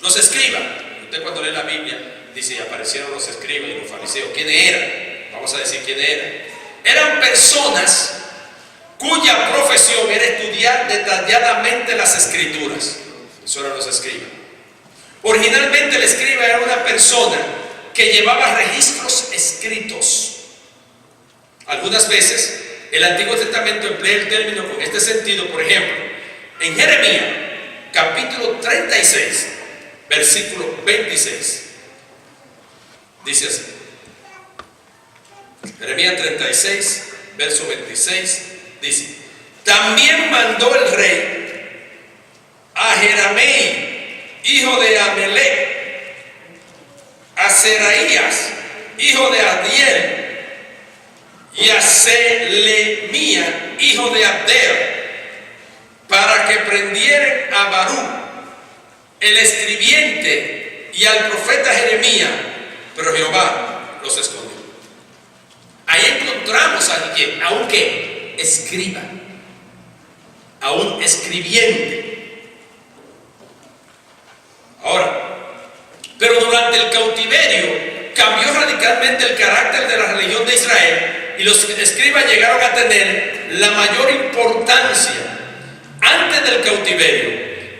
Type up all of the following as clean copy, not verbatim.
Los escribas, usted cuando lee la Biblia dice, aparecieron los escribas y los fariseos. ¿Quiénes eran? Vamos a decir quiénes eran. Eran personas cuya profesión era estudiar detalladamente las escrituras. Eso eran los escribas. Originalmente el escriba era una persona que llevaba registros escritos. Algunas veces el Antiguo Testamento emplea el término con este sentido. Por ejemplo, en Jeremías capítulo 36 versículo 26 dice así. Jeremías 36 verso 26 dice: también mandó el rey a Jeramei, hijo de Amelec, a Seraías, hijo de Adiel, y a Selemía, hijo de Abdel, para que prendieran a Baruch, el escribiente, y al profeta Jeremías, pero Jehová los escondió. Ahí encontramos a alguien, a un ¿qué? Escriba, a un escribiente. Ahora, pero durante el cautiverio cambió radicalmente el carácter de la religión de Israel y los escribas llegaron a tener la mayor importancia. Antes del cautiverio,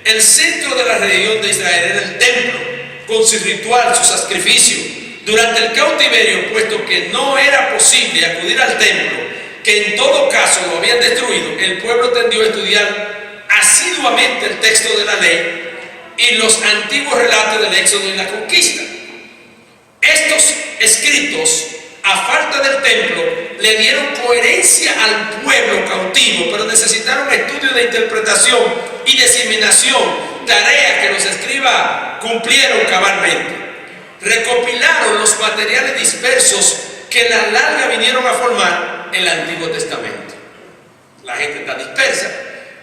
el centro de la religión de Israel era el templo, con su ritual, su sacrificio. Durante el cautiverio, puesto que no era posible acudir al templo, que en todo caso lo habían destruido, el pueblo tendió a estudiar asiduamente el texto de la ley y los antiguos relatos del éxodo y la conquista. Estos escritos, a falta del templo, le dieron coherencia al pueblo cautivo, pero necesitaron estudio de interpretación y diseminación, tarea que los escribas cumplieron cabalmente. Recopilaron los materiales dispersos que a la larga vinieron a formar el Antiguo Testamento. La gente está dispersa,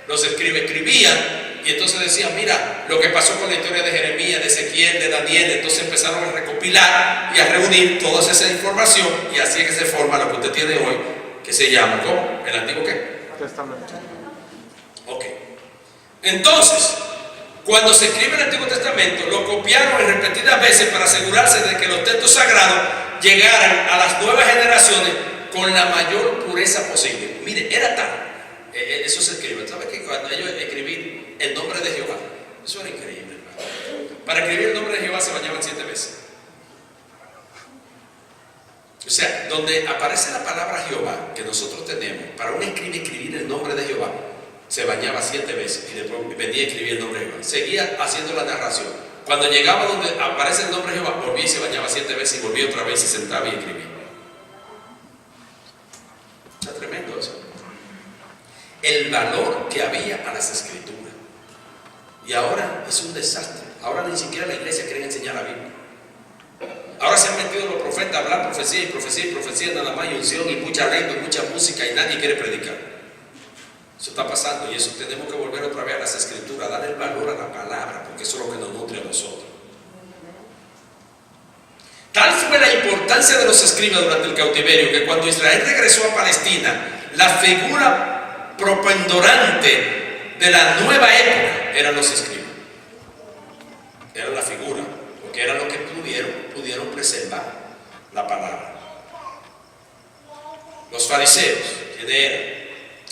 los escribas escribían, y entonces decían, mira, lo que pasó con la historia de Jeremías, de Ezequiel, de Daniel. Entonces empezaron a recopilar y a reunir toda esa información, y así es que se forma lo que usted tiene hoy, que se llama, ¿cómo? ¿El Antiguo qué? Testamento. Ok. Entonces, cuando se escribe el Antiguo Testamento, lo copiaron repetidas veces para asegurarse de que los textos sagrados llegaran a las nuevas generaciones con la mayor pureza posible. Mire, era tal, eso se escribe. ¿Sabe que cuando ellos escribían el nombre de Jehová? Eso era increíble, hermano. Para escribir el nombre de Jehová se bañaban 7 veces. O sea, donde aparece la palabra Jehová que nosotros tenemos, para un escriba escribir el nombre de Jehová, se bañaba 7 veces y después venía a escribir el nombre de Jehová. Seguía haciendo la narración. Cuando llegaba donde aparece el nombre de Jehová, volvía y se bañaba 7 veces y volvía otra vez y se sentaba y escribía. Está tremendo eso. El valor que había a las escrituras. Y ahora es un desastre. Ahora ni siquiera la iglesia quiere enseñar la Biblia. Ahora se han metido los profetas a hablar profecía y profecía y profecía, nada más, y unción y mucha lengua y mucha música, y nadie quiere predicar. Eso está pasando, y eso tenemos que volver otra vez a las escrituras, darle el valor a la palabra, porque eso es lo que nos nutre a nosotros. Tal fue la importancia de los escribas durante el cautiverio, que cuando Israel regresó a Palestina, la figura preponderante de la nueva época eran los escribas. Era la figura, porque eran los que pudieron preservar la palabra. Los fariseos, ¿quiénes eran?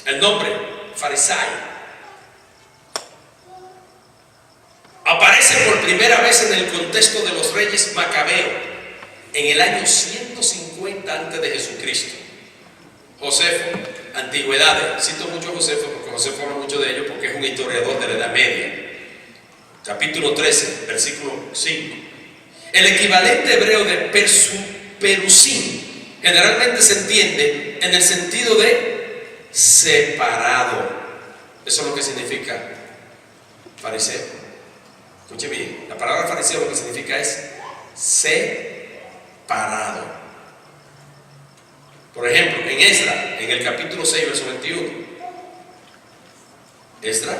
El nombre, fariseo, aparece por primera vez en el contexto de los reyes macabeos en el año 150 antes de Jesucristo. Josefo, antigüedades. Cito mucho a Josefo porque Josefo habla mucho de ello, porque es un historiador de la Edad Media. Capítulo 13, versículo 5. El equivalente hebreo de perusim generalmente se entiende en el sentido de separado. Eso es lo que significa fariseo. Escuche bien, la palabra fariseo lo que significa es separado. Por ejemplo, en Esdras, en el capítulo 6, verso 21. Esdras,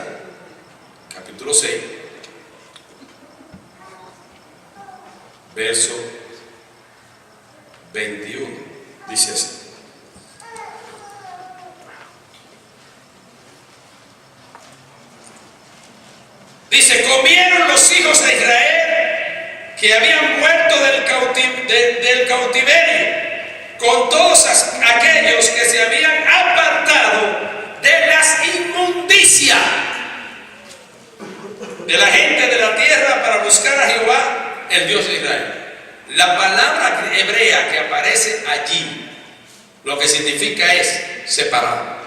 capítulo 6, verso 21, dice así. Dice, comieron los hijos de Israel que habían vuelto del cautiverio, con todos aquellos que se habían apartado de las inmundicias de la gente de la tierra para buscar a Jehová, el Dios de Israel. La palabra hebrea que aparece allí, lo que significa es separado,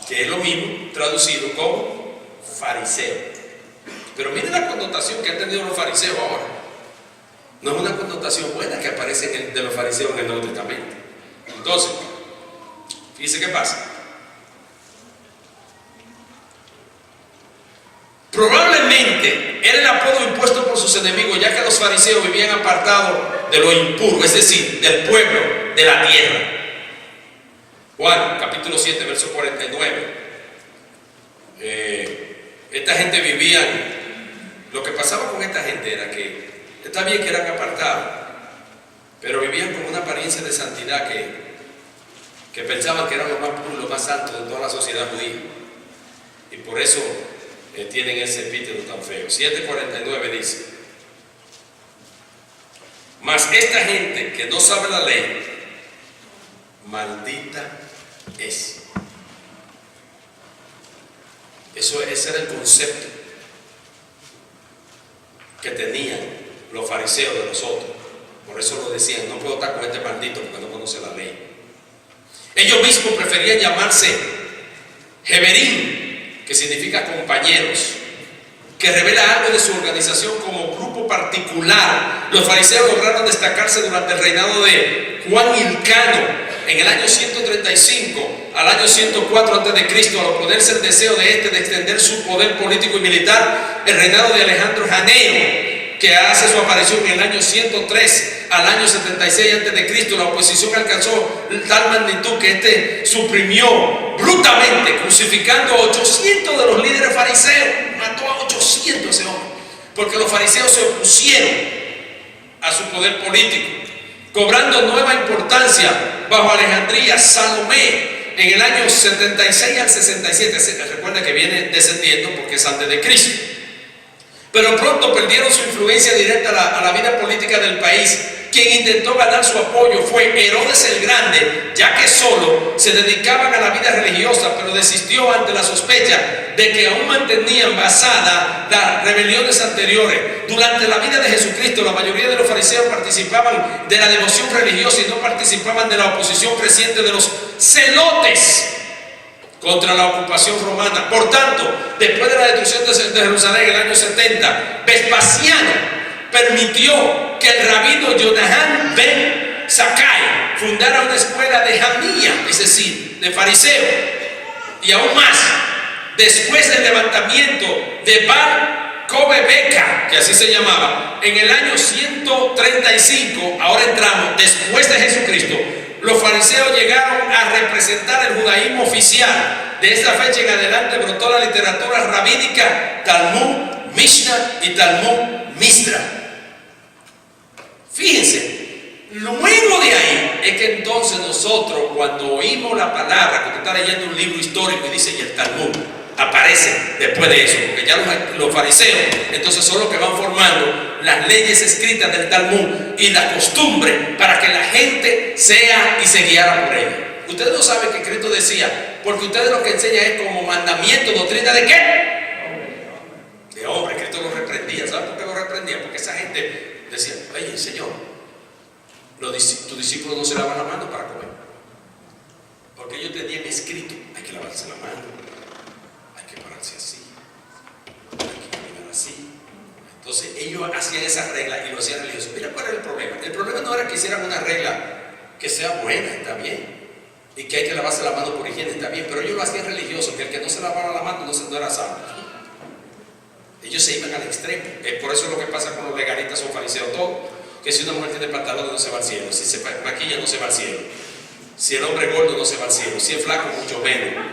que es lo mismo traducido como fariseo. Pero miren la connotación que han tenido los fariseos ahora. No es una connotación buena que aparece de los fariseos en el Nuevo Testamento. Entonces, fíjense qué pasa. Probablemente era el apodo impuesto por sus enemigos, ya que los fariseos vivían apartados de lo impuro, es decir, del pueblo, de la tierra. Juan, capítulo 7, verso 49. Esta gente vivía, lo que pasaba con esta gente era que, está bien que eran apartados, pero vivían con una apariencia de santidad que pensaban que eran lo más puro, lo más santo de toda la sociedad judía. Y por eso tienen ese epíteto tan feo. 7:49 dice: mas esta gente que no sabe la ley, maldita es. Ese era el concepto que tenían los fariseos de los otros. Por eso lo decían: no puedo estar con este maldito porque no conoce la ley. Ellos mismos preferían llamarse Jeberín, que significa compañeros, que revela algo de su organización como grupo particular. Los fariseos lograron destacarse durante el reinado de Juan Hircano en el año 135 al año 104 a.C., al oponerse el deseo de extender su poder político y militar. El reinado de Alejandro Janeo, que hace su aparición en el año 103 al año 76 a.C., la oposición alcanzó tal magnitud que suprimió brutalmente, crucificando a 800 de los líderes fariseos. Mató a 800 ese hombre, porque los fariseos se opusieron a su poder político, cobrando nueva importancia bajo Alejandría. Salomé, en el año 76 al 67, recuerda que viene descendiendo porque es antes de Cristo, pero pronto perdieron su influencia directa a la vida política del país. Quien intentó ganar su apoyo fue Herodes el Grande, ya que solo se dedicaban a la vida religiosa, pero desistió ante la sospecha de que aún mantenían basada las rebeliones anteriores. Durante la vida de Jesucristo, la mayoría de los fariseos participaban de la devoción religiosa y no participaban de la oposición creciente de los celotes contra la ocupación romana. Por tanto, después de la destrucción de Jerusalén en el año 70, Vespasiano permitió que el rabino Johanan ben Zakkai fundara una escuela de Jamía, es decir, de fariseos. Y aún más, después del levantamiento de Bar Kobe Beca, que así se llamaba, en el año 135, ahora entramos, después de Jesucristo, los fariseos llegaron a representar el judaísmo oficial. De esta fecha en adelante brotó la literatura rabínica, Talmud, Mishnah y Talmud Mistra. Fíjense, luego de ahí es que entonces nosotros, cuando oímos la palabra, cuando está leyendo un libro histórico y dice y el Talmud, aparece después de eso, porque ya los fariseos entonces son los que van formando las leyes escritas del Talmud y la costumbre para que la gente sea y se guiara por ella. Ustedes no saben que Cristo decía, porque ustedes lo que enseñan es como mandamiento, doctrina de qué? De hombre. Cristo lo reprendía. ¿Saben por qué lo reprendía? Porque esa gente decía: oye, Señor, tus discípulos no se lavan la mano para comer, porque ellos tenían escrito: hay que lavarse la mano, hay que pararse así, hay que caminar así. Entonces ellos hacían esas reglas y lo hacían religioso. Mira cuál era el problema. El problema no era que hicieran una regla que sea buena, está bien, y que hay que lavarse la mano por higiene, está bien, pero ellos lo hacían religioso, que el que no se lavaba la mano no era santo. Ellos se iban al extremo. Por eso es lo que pasa con los legalistas o fariseos todos, que si una mujer tiene pantalones no se va al cielo, si se maquilla no se va al cielo, si el hombre es gordo no se va al cielo, si es flaco mucho menos.